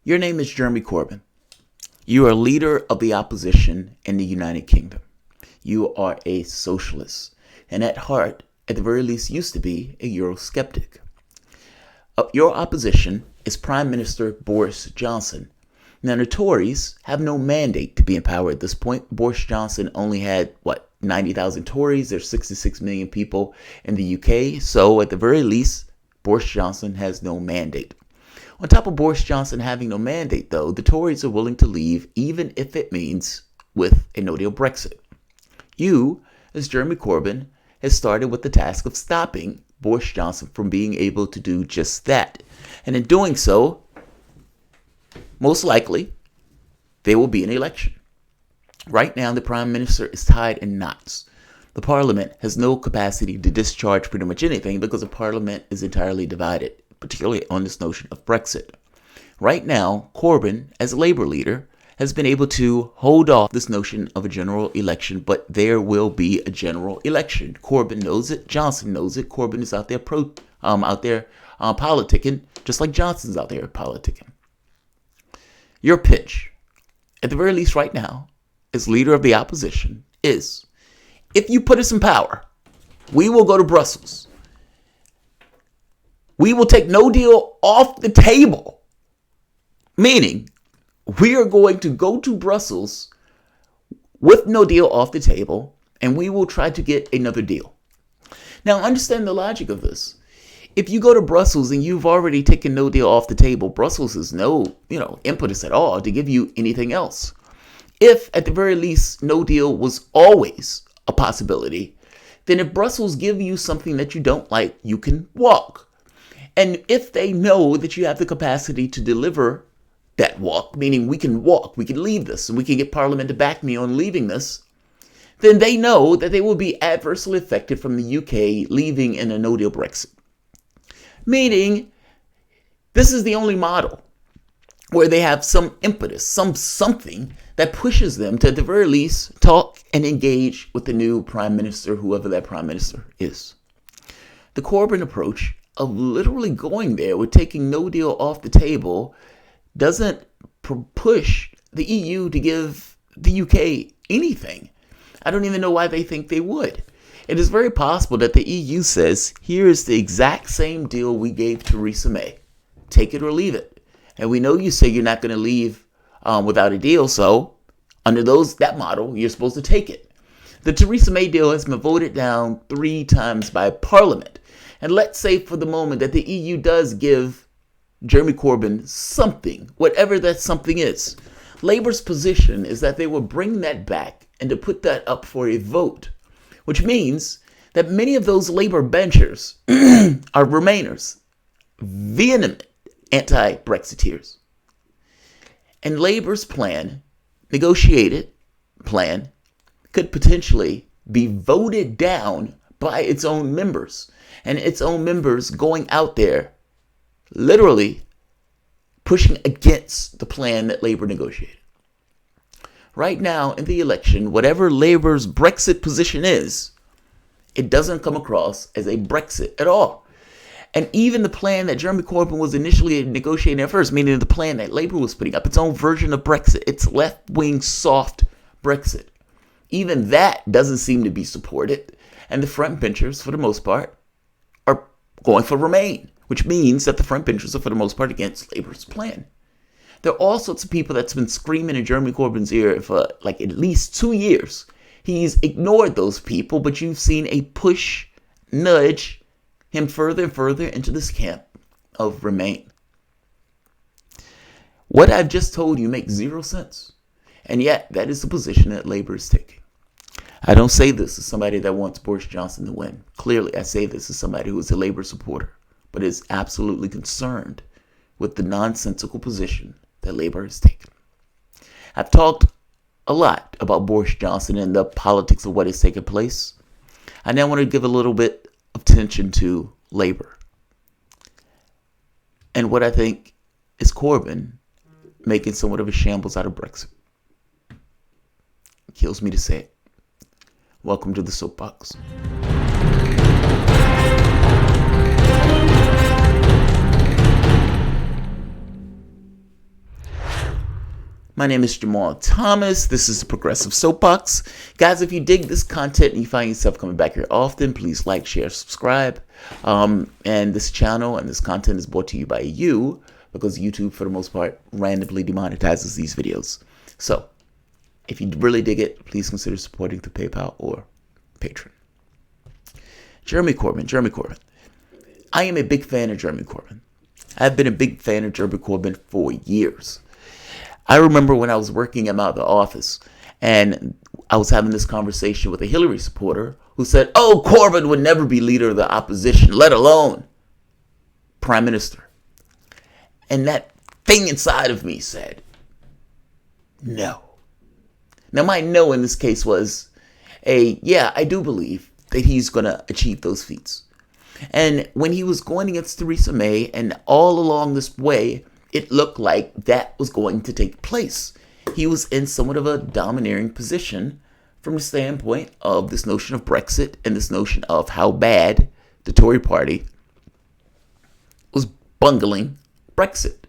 Your name is Jeremy Corbyn. You are leader of the opposition in the United Kingdom. You are a socialist, and at heart, at the very least, used to be a Eurosceptic. Your opposition is Prime Minister Boris Johnson. Now, the Tories have no mandate to be in power at this point. Boris Johnson only had, 90,000 Tories. There's 66 million people in the UK. So, at the very least, Boris Johnson has no mandate. On top of Boris Johnson having no mandate, though, the Tories are willing to leave, even if it means with a no-deal Brexit. You, as Jeremy Corbyn, has started with the task of stopping Boris Johnson from being able to do just that. And in doing so, most likely, there will be an election. Right now, the Prime Minister is tied in knots. The Parliament has no capacity to discharge pretty much anything because the Parliament is entirely divided, particularly on this notion of Brexit. Right now, Corbyn, as a Labour leader, has been able to hold off this notion of a general election, but there will be a general election. Corbyn knows it. Johnson knows it. Corbyn is out there politicking, just like Johnson's out there politicking. Your pitch, at the very least right now, as leader of the opposition, is if you put us in power, we will go to Brussels. We will take no deal off the table. Meaning, we are going to go to Brussels with no deal off the table, and we will try to get another deal. Now, understand the logic of this. If you go to Brussels and you've already taken no deal off the table, Brussels has no, impetus at all to give you anything else. If, at the very least, no deal was always a possibility, then if Brussels give you something that you don't like, you can walk. And if they know that you have the capacity to deliver that walk, meaning we can walk, we can leave this, and we can get Parliament to back me on leaving this, then they know that they will be adversely affected from the UK leaving in a no-deal Brexit. Meaning, this is the only model where they have some impetus, something that pushes them to, at the very least, talk and engage with the new Prime Minister, whoever that Prime Minister is. The Corbyn approach of literally going there with taking no deal off the table doesn't push the EU to give the UK anything. I don't even know why they think they would. It is very possible that the EU says, here is the exact same deal we gave Theresa May. Take it or leave it. And we know you say you're not going to leave without a deal, so under that model, you're supposed to take it. The Theresa May deal has been voted down 3 times by Parliament. And let's say for the moment that the EU does give Jeremy Corbyn something, whatever that something is. Labour's position is that they will bring that back and to put that up for a vote, which means that many of those Labour benchers are Remainers, vehement anti-Brexiteers. And Labour's negotiated plan, could potentially be voted down by its own members. And its own members going out there, literally pushing against the plan that Labour negotiated. Right now, in the election, whatever Labour's Brexit position is, it doesn't come across as a Brexit at all. And even the plan that Jeremy Corbyn was initially negotiating at first, meaning the plan that Labour was putting up, its own version of Brexit, its left-wing soft Brexit, even that doesn't seem to be supported. And the frontbenchers, for the most part, are going for Remain, which means that the frontbenchers are, for the most part, against Labour's plan. There are all sorts of people that's been screaming in Jeremy Corbyn's ear for at least 2 years. He's ignored those people, but you've seen a push, nudge him further and further into this camp of Remain. What I've just told you makes 0 sense. And yet, that is the position that Labour is taking. I don't say this as somebody that wants Boris Johnson to win. Clearly, I say this as somebody who is a Labour supporter, but is absolutely concerned with the nonsensical position that Labour has taken. I've talked a lot about Boris Johnson and the politics of what has taken place. I now want to give a little bit of attention to Labour and what I think is Corbyn making somewhat of a shambles out of Brexit. It kills me to say it. Welcome to the soapbox. My name is Jamarl Thomas. This is the Progressive Soapbox. Guys, if you dig this content and you find yourself coming back here often, please like, share, subscribe. And this channel and this content is brought to you by you because YouTube, for the most part, randomly demonetizes these videos. So, if you really dig it, please consider supporting through PayPal or Patreon. Jeremy Corbyn. I am a big fan of Jeremy Corbyn. I've been a big fan of Jeremy Corbyn for years. I remember when I was working in my office and I was having this conversation with a Hillary supporter who said, "Oh, Corbyn would never be leader of the opposition, let alone prime minister." And that thing inside of me said, no. Now, my no in this case was yeah, I do believe that he's going to achieve those feats. And when he was going against Theresa May and all along this way, it looked like that was going to take place. He was in somewhat of a domineering position from the standpoint of this notion of Brexit and this notion of how bad the Tory party was bungling Brexit.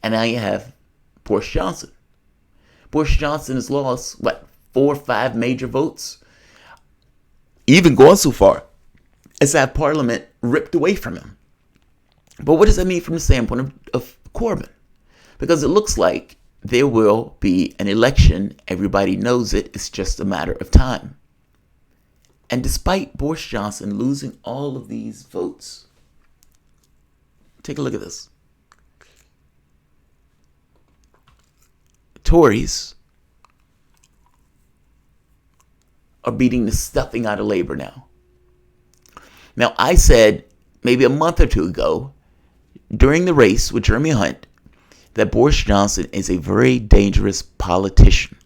And now you have Boris Johnson. Boris Johnson has lost, 4 or 5 major votes? Even gone so far as to have Parliament ripped away from him. But what does that mean from the standpoint of Corbyn? Because it looks like there will be an election. Everybody knows it. It's just a matter of time. And despite Boris Johnson losing all of these votes, take a look at this. Tories are beating the stuffing out of Labour now. Now, I said maybe a month or two ago during the race with Jeremy Hunt that Boris Johnson is a very dangerous politician,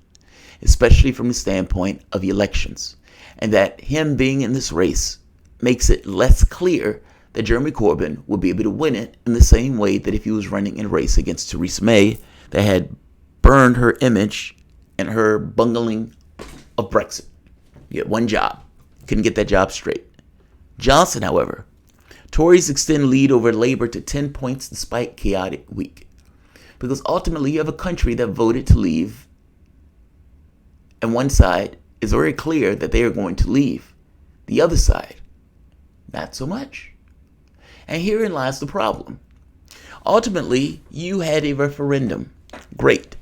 especially from the standpoint of elections, and that him being in this race makes it less clear that Jeremy Corbyn will be able to win it in the same way that if he was running in a race against Theresa May that had burned her image and her bungling of Brexit. You had one job. Couldn't get that job straight. Johnson, however, Tories extend lead over Labour to 10 points despite chaotic week. Because ultimately you have a country that voted to leave, and one side is very clear that they are going to leave. The other side, not so much. And herein lies the problem. Ultimately, you had a referendum. Great.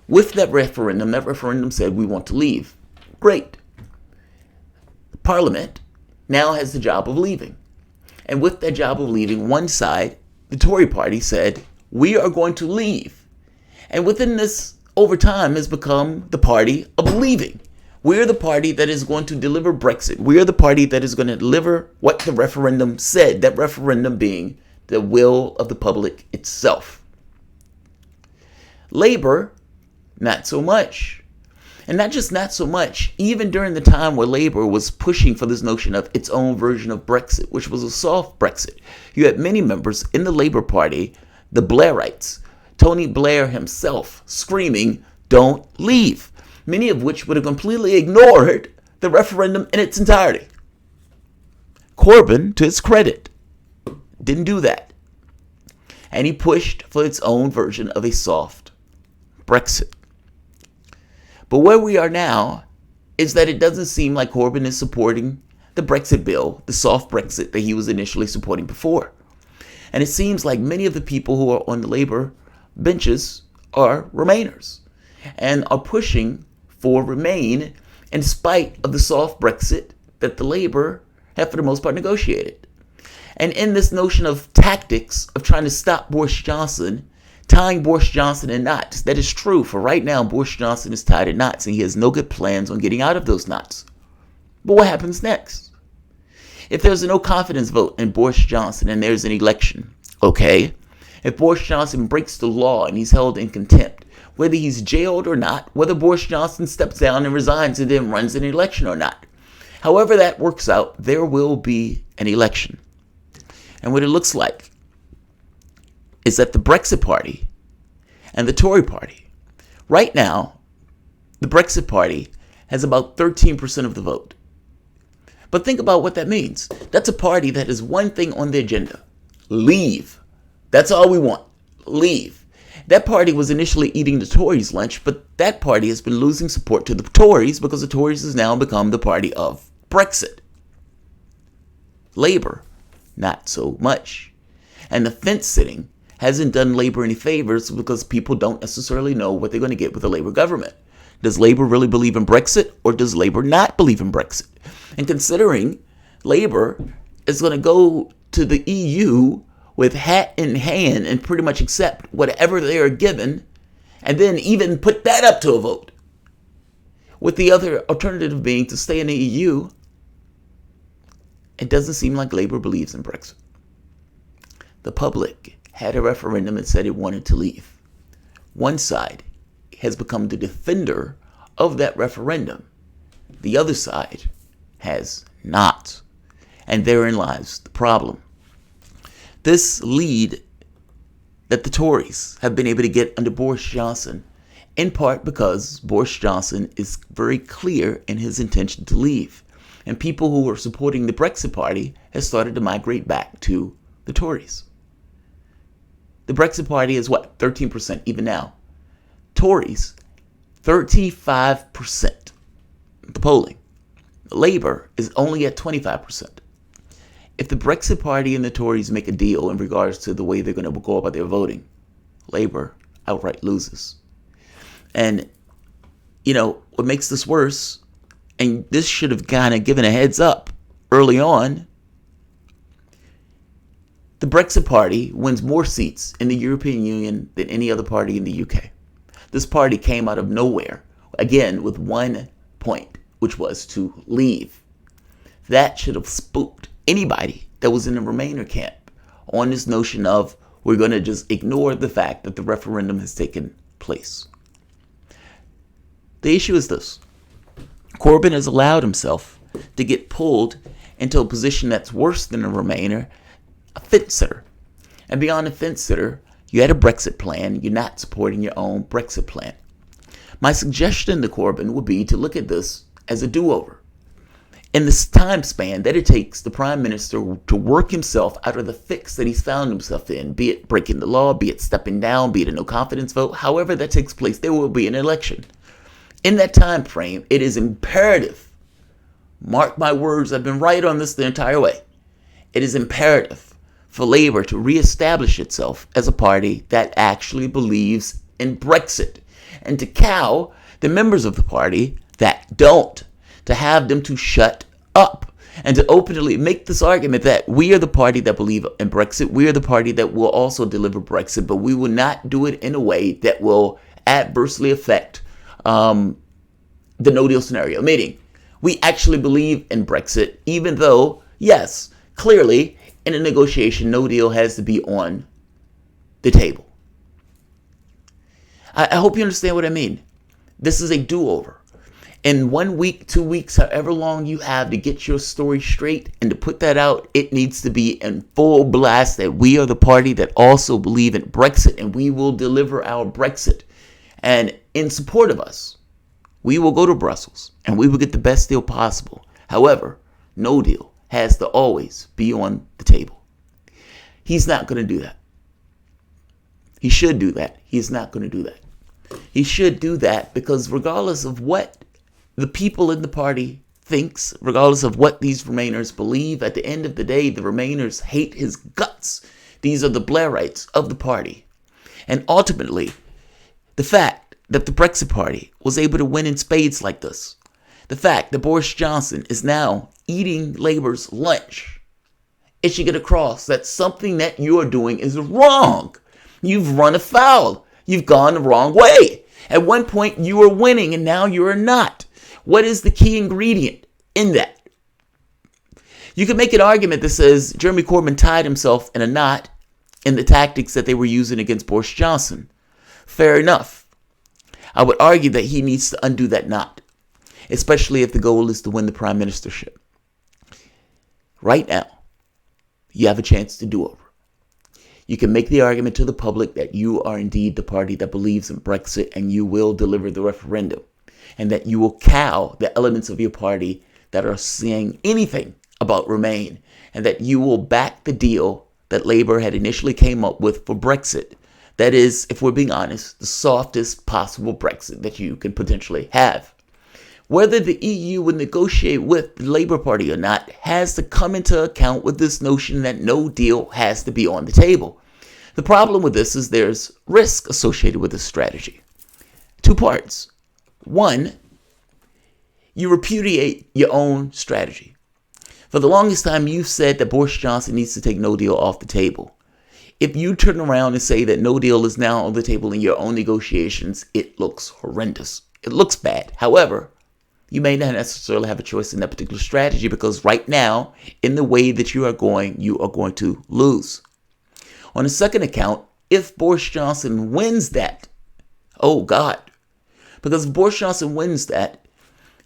With that referendum said we want to leave. Great. Parliament now has the job of leaving. And with that job of leaving, one side, the Tory party, said, we are going to leave. And within this, over time, has become the party of leaving. We're the party that is going to deliver Brexit. We are the party that is going to deliver what the referendum said, that referendum being the will of the public itself. Labour, not so much. And not just not so much, even during the time where Labour was pushing for this notion of its own version of Brexit, which was a soft Brexit. You had many members in the Labour Party, the Blairites, Tony Blair himself, screaming, don't leave. Many of which would have completely ignored the referendum in its entirety. Corbyn, to his credit, didn't do that. And he pushed for its own version of a soft Brexit. But where we are now is that it doesn't seem like Corbyn is supporting the Brexit bill, the soft Brexit that he was initially supporting before. And it seems like many of the people who are on the Labour benches are Remainers and are pushing for Remain in spite of the soft Brexit that the Labour have for the most part negotiated. And in this notion of tactics of trying to stop Boris Johnson, tying Boris Johnson in knots. That is true. For right now, Boris Johnson is tied in knots, and he has no good plans on getting out of those knots. But what happens next? If there's a no confidence vote in Boris Johnson and there's an election, okay. If Boris Johnson breaks the law and he's held in contempt, whether he's jailed or not, whether Boris Johnson steps down and resigns and then runs an election or not. However that works out, there will be an election. And what it looks like is that the Brexit Party and the Tory Party, right now, the Brexit Party has about 13% of the vote. But think about what that means. That's a party that has one thing on the agenda. Leave. That's all we want. Leave. That party was initially eating the Tories' lunch, but that party has been losing support to the Tories because the Tories has now become the party of Brexit. Labour, not so much. And the fence sitting hasn't done Labour any favors because people don't necessarily know what they're going to get with a Labour government. Does Labour really believe in Brexit, or does Labour not believe in Brexit? And considering Labour is going to go to the EU with hat in hand and pretty much accept whatever they are given, and then even put that up to a vote, with the other alternative being to stay in the EU, it doesn't seem like Labour believes in Brexit. The public had a referendum and said it wanted to leave. One side has become the defender of that referendum. The other side has not. And therein lies the problem. This lead that the Tories have been able to get under Boris Johnson, in part because Boris Johnson is very clear in his intention to leave. And people who are supporting the Brexit Party have started to migrate back to the Tories. The Brexit Party is what? 13% even now. Tories, 35%. The polling. Labour is only at 25%. If the Brexit Party and the Tories make a deal in regards to the way they're going to go about their voting, Labour outright loses. And, what makes this worse, and this should have kind of given a heads up early on, the Brexit Party wins more seats in the European Union than any other party in the UK. This party came out of nowhere, again, with one point, which was to leave. That should have spooked anybody that was in the Remainer camp on this notion of we're going to just ignore the fact that the referendum has taken place. The issue is this. Corbyn has allowed himself to get pulled into a position that's worse than a Remainer, a fence sitter. And beyond a fence sitter, you had a Brexit plan. You're not supporting your own Brexit plan. My suggestion to Corbyn would be to look at this as a do-over. In this time span that it takes the Prime Minister to work himself out of the fix that he's found himself in, be it breaking the law, be it stepping down, be it a no-confidence vote, however that takes place, there will be an election. In that time frame, it is imperative, mark my words, I've been right on this the entire way, it is imperative for Labour to reestablish itself as a party that actually believes in Brexit, and to cow the members of the party that don't, to have them to shut up, and to openly make this argument that we are the party that believe in Brexit, we are the party that will also deliver Brexit, but we will not do it in a way that will adversely affect the no-deal scenario. Meaning, we actually believe in Brexit, even though, yes, clearly, in a negotiation, no deal has to be on the table. I hope you understand what I mean. This is a do-over. In 1 week, 2 weeks, however long you have to get your story straight and to put that out, it needs to be in full blast that we are the party that also believe in Brexit, and we will deliver our Brexit. And in support of us, we will go to Brussels and we will get the best deal possible. However, no deal has to always be on the table. He's not going to do that. He should do that. He's not going to do that. He should do that because regardless of what the people in the party thinks, regardless of what these Remainers believe, at the end of the day, the Remainers hate his guts. These are the Blairites of the party. And ultimately, the fact that the Brexit Party was able to win in spades like this, the fact that Boris Johnson is now eating Labour's lunch, it should get across that something that you're doing is wrong. You've run afoul. You've gone the wrong way. At one point, you were winning, and now you are not. What is the key ingredient in that? You can make an argument that says Jeremy Corbyn tied himself in a knot in the tactics that they were using against Boris Johnson. Fair enough. I would argue that he needs to undo that knot, especially if the goal is to win the prime ministership. Right now, you have a chance to do over. You can make the argument to the public that you are indeed the party that believes in Brexit and you will deliver the referendum, and that you will cow the elements of your party that are saying anything about Remain, and that you will back the deal that Labour had initially came up with for Brexit, That is, if we're being honest, the softest possible Brexit that you can potentially have. Whether the EU would negotiate with the Labour Party or not has to come into account with this notion that no deal has to be on the table. The problem with this is there's risk associated with this strategy. Two parts. One, you repudiate your own strategy. For the longest time, you've said that Boris Johnson needs to take no deal off the table. If you turn around and say that no deal is now on the table in your own negotiations, it looks horrendous. It looks bad. However, you may not necessarily have a choice in that particular strategy because right now, in the way that you are going to lose. On the second account, if Boris Johnson wins that, oh God, because if Boris Johnson wins that,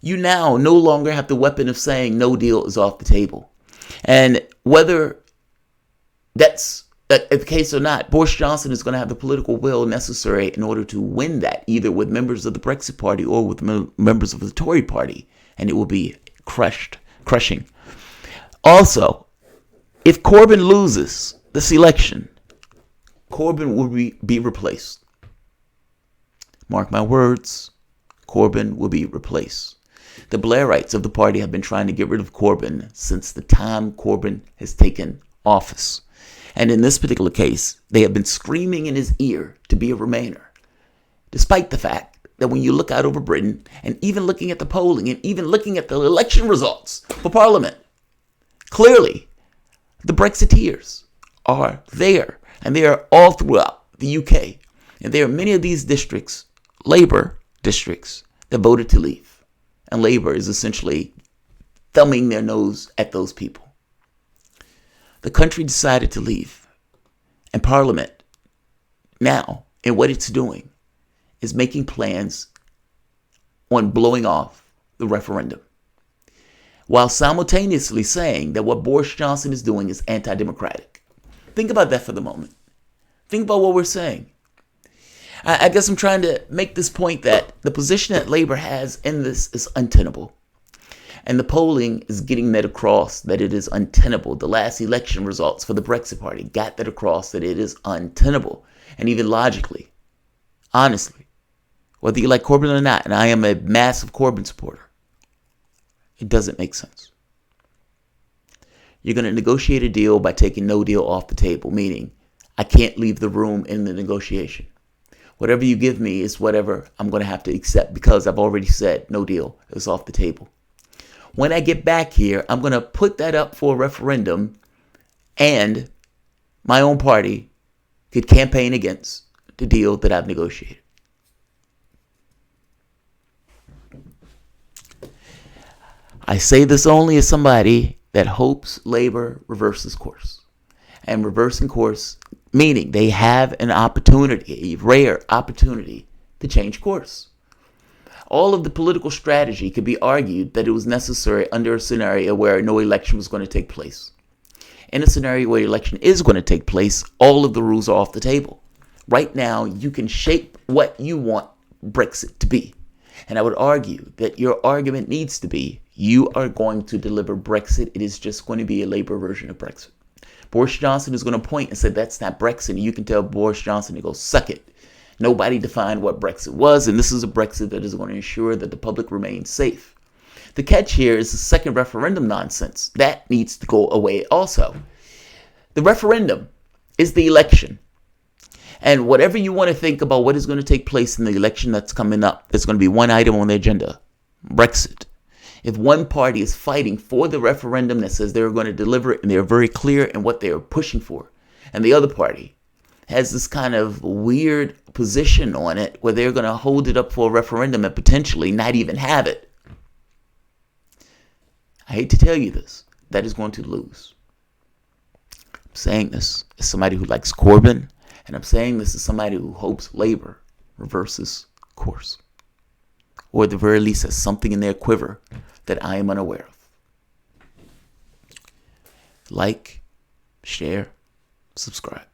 you now no longer have the weapon of saying no deal is off the table. And whether that's the case or not, Boris Johnson is going to have the political will necessary in order to win that, either with members of the BREXIT party or with members of the Tory party, and it will be crushing. Also, if Corbyn loses this election, Corbyn will be replaced. Mark my words, Corbyn will be replaced. The Blairites of the party have been trying to get rid of Corbyn since the time Corbyn has taken office. And in this particular case, they have been screaming in his ear to be a Remainer, despite the fact that when you look out over Britain, and even looking at the polling, and even looking at the election results for Parliament, clearly the Brexiteers are there, and they are all throughout the UK. And there are many of these districts, Labour districts, that voted to leave. And Labour is essentially thumbing their nose at those people. The country decided to leave. And Parliament, now, in what it's doing, is making plans on blowing off the referendum, while simultaneously saying that what Boris Johnson is doing is anti-democratic. Think about that for the moment. Think about what we're saying. I guess I'm trying to make this point that the position that Labour has in this is untenable. And the polling is getting that across that it is untenable. The last election results for the Brexit Party got that across that it is untenable. And even logically, honestly, whether you like Corbyn or not, and I am a massive Corbyn supporter, it doesn't make sense. You're going to negotiate a deal by taking no deal off the table, meaning I can't leave the room in the negotiation. Whatever you give me is whatever I'm going to have to accept because I've already said no deal is off the table. When I get back here, I'm going to put that up for a referendum, and my own party could campaign against the deal that I've negotiated. I say this only as somebody that hopes Labour reverses course. And reversing course, meaning they have an opportunity, a rare opportunity, to change course. All of the political strategy could be argued that it was necessary under a scenario where no election was going to take place. In a scenario where election is going to take place, all of the rules are off the table. Right now, you can shape what you want Brexit to be. And I would argue that your argument needs to be, you are going to deliver Brexit. It is just going to be a Labour version of Brexit. Boris Johnson is going to point and say, that's not Brexit. And you can tell Boris Johnson to go, suck it. Nobody defined what Brexit was, and this is a Brexit that is going to ensure that the public remains safe. The catch here is the second referendum nonsense. That needs to go away also. The referendum is the election. And whatever you want to think about what is going to take place in the election that's coming up, there's going to be one item on the agenda, Brexit. If one party is fighting for the referendum that says they're going to deliver it and they're very clear in what they are pushing for, and the other party has this kind of weird position on it where they're going to hold it up for a referendum and potentially not even have it, I hate to tell you this, that is going to lose. I'm saying this as somebody who likes Corbyn, and I'm saying this as somebody who hopes Labour reverses course, or at the very least has something in their quiver that I am unaware of. Like, share, subscribe.